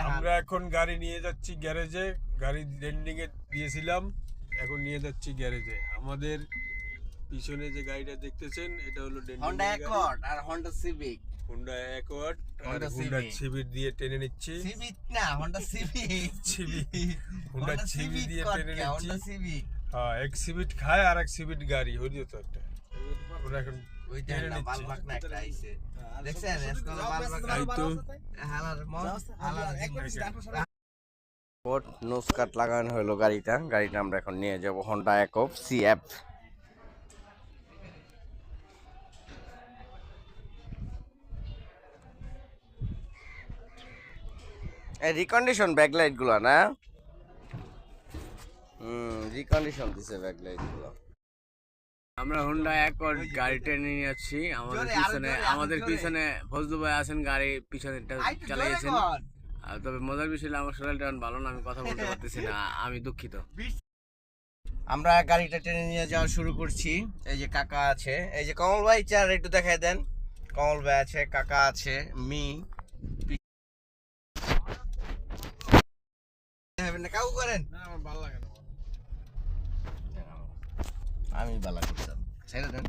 আমরা এখন গাড়ি নিয়ে যাচ্ছি গ্যারেজে, গাড়ি রেন্ডিং এ দিয়েছিলাম, এখন নিয়ে যাচ্ছি গ্যারেজে। আমাদের পিছনে যে গাড়িটা দেখতেছেন এটা হলো হন্ডা অ্যাকর্ড আর হন্ডা সিভিক। হুন্ডা অ্যাকর্ড আর Honda হুন্ডা Civic। সিভিক দিয়ে টেনে নিচ্ছি। সিভিক না, হন্ডা সিভিক। হুন্ডা সিভিক দিয়ে টেনে নিচ্ছি। Honda civic. হ্যাঁ, এক সিভিট খায় আর এক সিভিট গাড়ি হইলো তো একটা। ওরা এখন ওইটা টেনে না নিচ্ছি। বালবাক না একটা আইছে। দেখছেন এসকোলা বালবাক এই তো হালার মন হালার পোর্ট নোজ কাট লাগানো হলো গাড়িটা আমরা এখন নিয়ে যাব হন্ডা অ্যাকর্ড সিএফ। এই রিকন্ডিশন ব্যাকলাইট গুলো না, রিকন্ডিশন দিছে ব্যাকলাইট গুলো। আমরা হুন্ডা অ্যাকর্ড গাড়ি টেনে নিয়ে যাচ্ছি। আমাদের পিছনে ফজলু ভাই আছেন, গাড়ি পিছনে চালিয়েছেন। তবে মজার বিষয় আমার শরীরটা ভালো না, আমি কথা বলতে পারতেছি না, আমি দুঃখিত। আমরা গাড়িটা টেনে নিয়ে যাওয়া শুরু করছি। এই যে কাকা আছে, এই যে কমল ভাই, চার একটু দেখাই দেন। কমল ভাই আছে, কাকা আছে, কাকু করেন। আমার ভালো লাগে না। আমি বালা করতাম, ছেড়ে দেন।